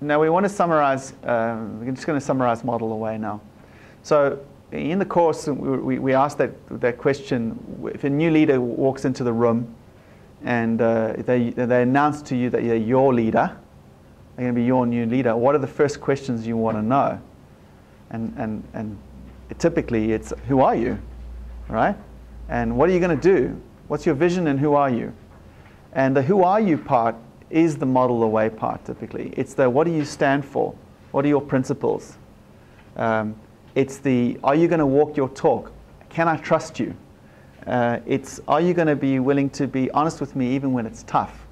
now we want to summarize, we're just going to summarize model the way now. So in the course, we asked that question, if a new leader walks into the room and they announce to you that they're your leader, they're going to be your new leader, what are the first questions you want to know? And typically it's, who are you, right? And what are you going to do? What's your vision and who are you? And the who are you part is the model the way part typically. It's the what do you stand for? What are your principles? It's the are you going to walk your talk? Can I trust you? It's are you going to be willing to be honest with me even when it's tough?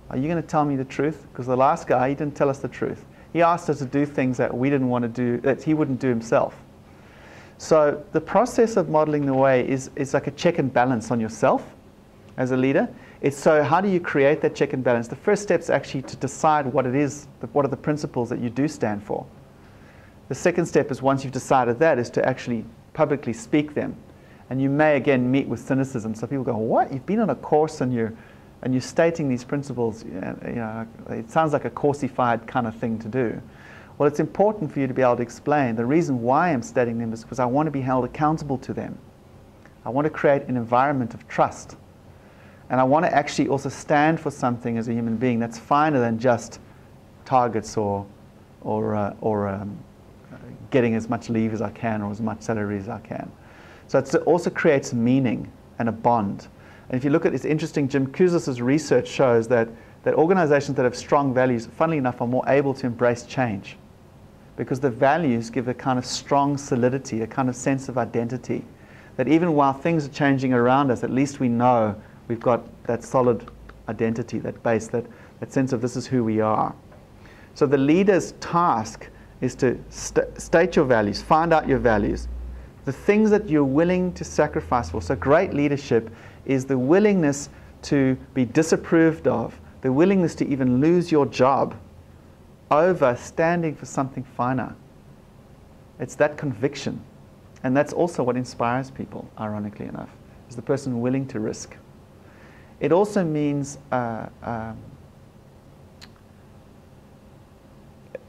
Are you going to tell me the truth? Because the last guy, he didn't tell us the truth. He asked us to do things that we didn't want to do, that he wouldn't do himself. So the process of modeling the way is like a check and balance on yourself as a leader. It's so how do you create that check and balance? The first step is actually to decide what it is, what are the principles that you do stand for. The second step is once you've decided that is to actually publicly speak them. And you may again meet with cynicism. So people go, what? You've been on a course and you're stating these principles. You know, it sounds like a coursified kind of thing to do. Well, it's important for you to be able to explain the reason why I'm stating them is because I want to be held accountable to them. I want to create an environment of trust. And I want to actually also stand for something as a human being that's finer than just targets or getting as much leave as I can or as much salary as I can. So it also creates meaning and a bond. And if you look at, it's interesting, Jim Kouzis's research shows that organizations that have strong values, funnily enough, are more able to embrace change. Because the values give a kind of strong solidity, a kind of sense of identity. That even while things are changing around us, at least we know we've got that solid identity, that base, that sense of this is who we are. So the leader's task is to state your values, find out your values, the things that you're willing to sacrifice for. So great leadership is the willingness to be disapproved of, the willingness to even lose your job over standing for something finer. It's that conviction. And that's also what inspires people, ironically enough, is the person willing to risk. It also means,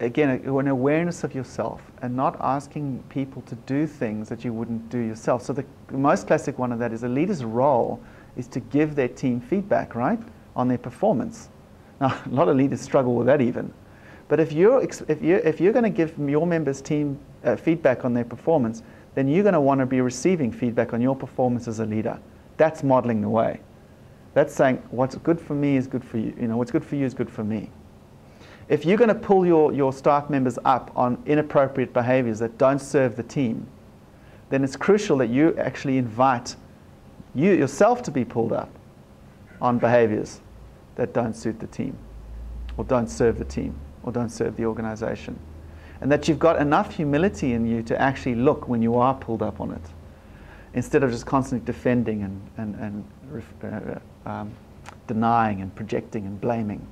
again, an awareness of yourself and not asking people to do things that you wouldn't do yourself. So the most classic one of that is a leader's role is to give their team feedback, right, on their performance. Now, a lot of leaders struggle with that even. But if you're going to give your members' team feedback on their performance, then you're going to want to be receiving feedback on your performance as a leader. That's modeling the way. That's saying what's good for me is good for you. You know, what's good for you is good for me. If you're going to pull your staff members up on inappropriate behaviors that don't serve the team, then it's crucial that you actually invite you yourself to be pulled up on behaviors that don't suit the team, or don't serve the team, or don't serve the organization. And that you've got enough humility in you to actually look when you are pulled up on it, instead of just constantly defending and denying and projecting and blaming.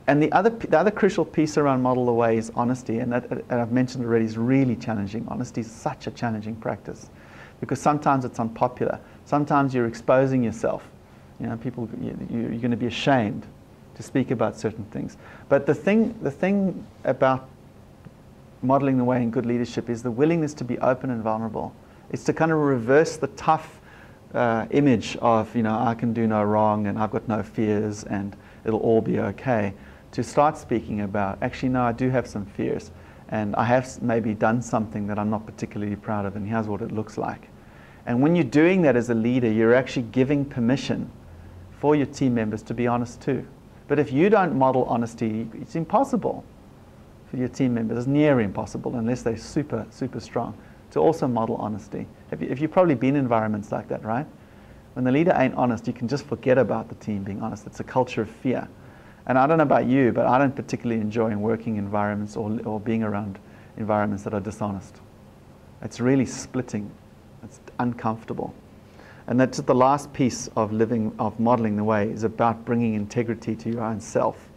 And the other crucial piece around model the way is honesty, and I've mentioned already, is really challenging. Honesty is such a challenging practice because sometimes it's unpopular. Sometimes you're exposing yourself. You know, you're going to be ashamed to speak about certain things. But the thing about modeling the way in good leadership is the willingness to be open and vulnerable. It's to kind of reverse the tough image of, you know, I can do no wrong and I've got no fears and it'll all be okay. To start speaking about, actually, no, I do have some fears and I have maybe done something that I'm not particularly proud of, and here's what it looks like. And when you're doing that as a leader, you're actually giving permission for your team members to be honest too. But if you don't model honesty, it's impossible for your team members. It's near impossible unless they're super, super strong to also model honesty. Have you probably been in environments like that, right? When the leader ain't honest, you can just forget about the team being honest. It's a culture of fear. And I don't know about you, but I don't particularly enjoy working environments or being around environments that are dishonest. It's really splitting. It's uncomfortable. And that's the last piece of modeling the way is about bringing integrity to your own self.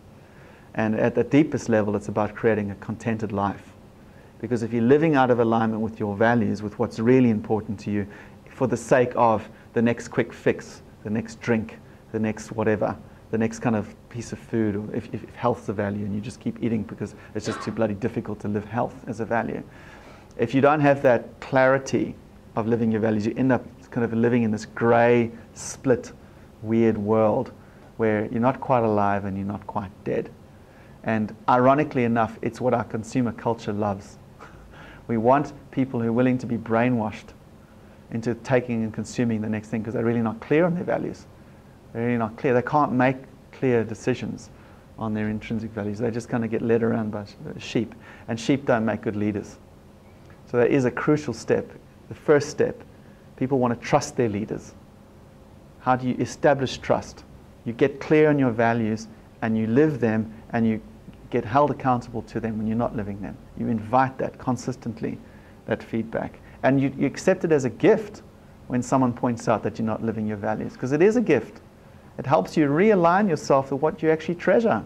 And at the deepest level, it's about creating a contented life. Because if you're living out of alignment with your values, with what's really important to you, for the sake of the next quick fix, the next drink, the next whatever, the next kind of piece of food, or if health's a value and you just keep eating because it's just too bloody difficult to live health as a value. If you don't have that clarity of living your values, you end up kind of living in this grey, split, weird world where you're not quite alive and you're not quite dead. And ironically enough, it's what our consumer culture loves. We want people who are willing to be brainwashed into taking and consuming the next thing because they're really not clear on their values. They're really not clear. They can't make clear decisions on their intrinsic values. They just kind of get led around by sheep. And sheep don't make good leaders. So that is a crucial step. The first step, people want to trust their leaders. How do you establish trust? You get clear on your values and you live them and you get held accountable to them when you're not living them. You invite that consistently, that feedback. And you accept it as a gift when someone points out that you're not living your values, because it is a gift. It helps you realign yourself with what you actually treasure.